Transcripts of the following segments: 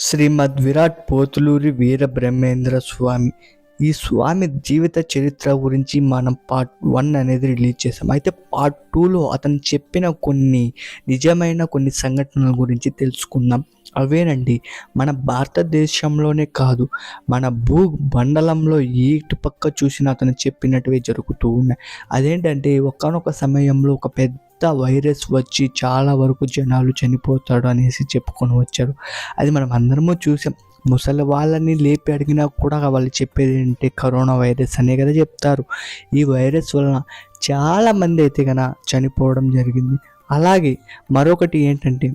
శ్రీమద్ విరాట్ పోతులూరి వీరబ్రహ్మేంద్ర స్వామి. ఈ స్వామి జీవిత చరిత్ర గురించి మనం పార్ట్ 1 అనేది రిలీజ్ చేసాం. అయితే పార్ట్ 2లో అతను చెప్పిన కొన్ని నిజమైన కొన్ని సంఘటనల గురించి తెలుసుకుందాం. అవేనండి, మన భారతదేశంలోనే కాదు, మన భూమండలంలో ఇటు పక్క చూసినా అతను చెప్పినట్టువే జరుగుతూ ఉన్నాయి. అదేంటంటే ఒకానొక సమయంలో ఒక పెద్ద వైరస్ వచ్చి చాలా వరకు జనాలు చనిపోతాడు అనేసి చెప్పుకొని వచ్చారు. అది మనం అందరము చూసాం. ముసలి వాళ్ళని లేపి అడిగినా కూడా వాళ్ళు చెప్పేది ఏంటి, కరోనా వైరస్ అనే కదా చెప్తారు. ఈ వైరస్ వలన చాలామంది అయితే చనిపోవడం జరిగింది. అలాగే మరొకటి ఏంటంటే,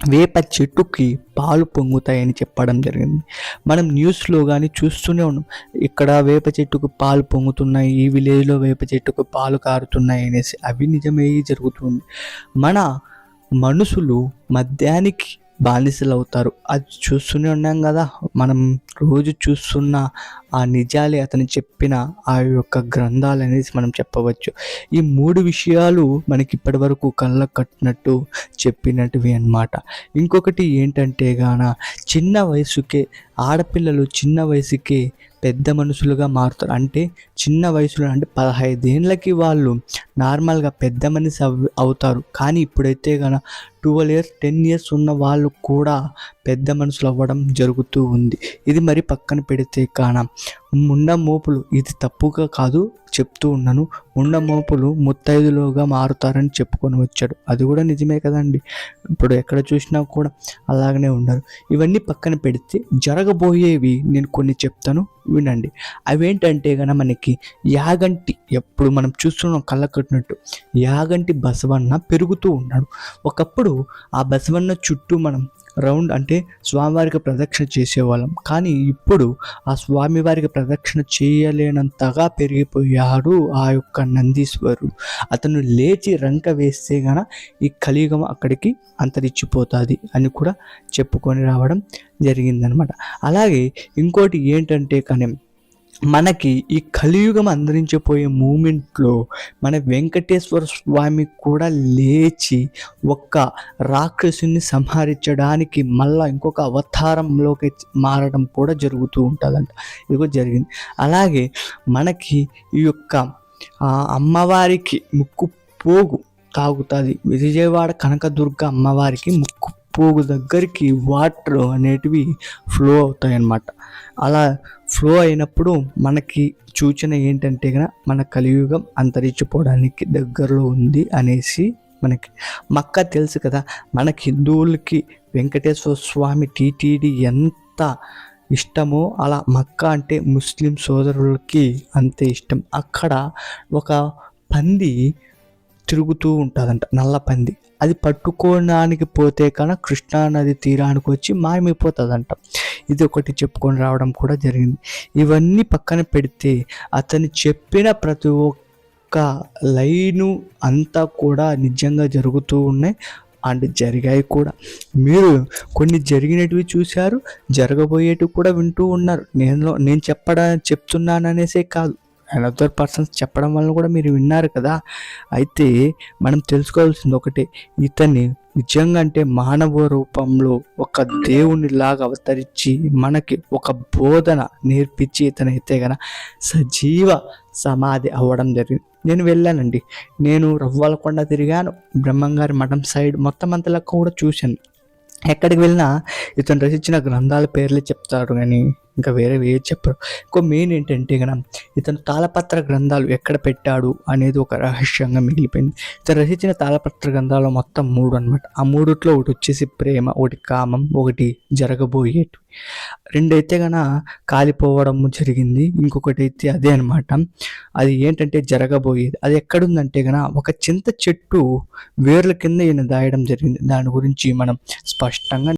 వేప చెట్టుకి పాలు పొంగుతాయని చెప్పడం జరిగింది. మనం న్యూస్లో కానీ చూస్తూనే ఉన్నాం, ఇక్కడ వేప చెట్టుకు పాలు పొంగుతున్నాయి, ఈ విలేజ్లో వేప చెట్టుకు పాలు కారుతున్నాయి అనేసి. అవి నిజమే జరుగుతుంది. మన మనుషులు మద్యానికి బానిసలు అవుతారు. అది చూస్తూనే ఉన్నాం కదా. మనం రోజు చూస్తున్న ఆ నిజాలే అతను చెప్పిన ఆ యొక్క గ్రంథాలు అనేసి మనం చెప్పవచ్చు. ఈ 3 విషయాలు మనకి ఇప్పటి వరకు కళ్ళకు కట్టినట్టు చెప్పినట్టువి అన్నమాట. ఇంకొకటి ఏంటంటే చిన్న వయసుకే ఆడపిల్లలు చిన్న వయసుకే పెద్ద మనుషులుగా మారుతారు. అంటే చిన్న వయసులో అంటే 15 ఏళ్ళకి వాళ్ళు నార్మల్గా పెద్ద మనిషి అవుతారు. కానీ ఇప్పుడైతే 12 ఇయర్స్ 10 ఇయర్స్ ఉన్న వాళ్ళు కూడా పెద్ద మనుషులు అవ్వడం జరుగుతూ ఉంది. ఇది మరి పక్కన పెడితే ముండ మోపులు, ఇది తప్పుగా కాదు చెప్తూ ఉన్నాను, ముండ మోపులు ముత్తైదులుగా మారుతారని చెప్పుకొని వచ్చాడు. అది కూడా నిజమే కదండి. ఇప్పుడు ఎక్కడ చూసినా కూడా అలాగనే ఉన్నారు. ఇవన్నీ పక్కన పెడితే జరగబోయేవి నేను కొన్ని చెప్తాను, వినండి. అవేంటంటే మనకి యాగంటి, ఎప్పుడు మనం చూస్తున్నాం కళ్ళ కట్టినట్టు, యాగంటి బసవన్న పెరుగుతూ ఉన్నాడు. ఒకప్పుడు ఆ బసవన్న చుట్టూ మనం రౌండ్ అంటే స్వామివారికి ప్రదక్షిణ చేసేవాళ్ళం. కానీ ఇప్పుడు ఆ స్వామివారికి ప్రదక్షిణ చేయలేనంతగా పెరిగిపోయాడు ఆ యొక్క నందీశ్వరుడు. అతను లేచి రంక వేస్తే ఈ కలియుగం అక్కడికి అంతరించిపోతుంది అని కూడా చెప్పుకొని రావడం జరిగిందనమాట. అలాగే ఇంకోటి ఏంటంటే మనకి ఈ కలియుగం అంతరించిపోయే మూమెంట్లో మన వెంకటేశ్వర స్వామి కూడా లేచి ఒక్క రాక్షసుని సంహరించడానికి మళ్ళీ ఇంకొక అవతారంలోకి మారడం కూడా జరుగుతూ ఉంటుందంట. ఇది కూడా జరిగింది. అలాగే మనకి ఈ యొక్క అమ్మవారికి ముక్కు పోగు తాగుతుంది. విజయవాడ కనకదుర్గ అమ్మవారికి ముక్కు పోగు దగ్గరికి వాటర్ అనేటివి ఫ్లో అవుతాయి అన్నమాట. అలా ఫ్లో అయినప్పుడు మనకి సూచన ఏంటంటే మన కలియుగం అంతరించిపోవడానికి దగ్గరలో ఉంది అనేసి మనకి. మక్కా తెలుసు కదా, మనకి హిందువులకి వెంకటేశ్వర స్వామి టీటీడీ ఎంత ఇష్టమో అలా మక్కా అంటే ముస్లిం సోదరులకి అంతే ఇష్టం. అక్కడ ఒక పంది తిరుగుతూ ఉంటుందంట, నల్ల పంది. అది పట్టుకోవడానికి పోతే కృష్ణానది తీరానికి వచ్చి మాయమైపోతుందంట. ఇది ఒకటి చెప్పుకొని రావడం కూడా జరిగింది. ఇవన్నీ పక్కన పెడితే అతను చెప్పిన ప్రతి ఒక్క లైను అంతా కూడా నిజంగా జరుగుతూ ఉన్నాయి అండ్ జరిగాయి కూడా. మీరు కొన్ని జరిగినటివి చూశారు, జరగబోయేటివి కూడా వింటూ ఉన్నారు. నేను చెప్తున్నాననేసే కాదు, అనదర్ పర్సన్స్ చెప్పడం వల్ల కూడా మీరు విన్నారు కదా. అయితే మనం తెలుసుకోవాల్సింది ఒకటే, ఇతన్ని నిజంగా అంటే మానవ రూపంలో ఒక దేవునిలాగా అవతరించి మనకి ఒక బోధన నేర్పించి ఇతనైతే సజీవ సమాధి అవ్వడం జరిగింది. నేను వెళ్ళానండి, నేను రవ్వలకొండ తిరిగాను, బ్రహ్మంగారి మఠం సైడ్ మొత్తం అంతలా కూడా చూశాను. ఎక్కడికి వెళ్ళినా ఇతను రచించిన గ్రంథాల పేర్లే చెప్తారు కానీ ఇంకా వేరే చెప్పరు. ఇంకో మెయిన్ ఏంటంటే ఇతను తాళపత్ర గ్రంథాలు ఎక్కడ పెట్టాడు అనేది ఒక రహస్యంగా మిగిలిపోయింది. ఇతను రచించిన తాళపత్ర గ్రంథాలు మొత్తం 3 అనమాట. ఆ 3లో ఒకటి వచ్చేసి ప్రేమ, ఒకటి కామం, ఒకటి జరగబోయేటి. 2 అయితే కాలిపోవడం జరిగింది. ఇంకొకటి అయితే అదే అనమాట. అది ఏంటంటే జరగబోయేది. అది ఎక్కడుందంటే ఒక చింత చెట్టు వేర్ల కింద ఈయన దాయడం జరిగింది. దాని గురించి మనం స్పష్టంగా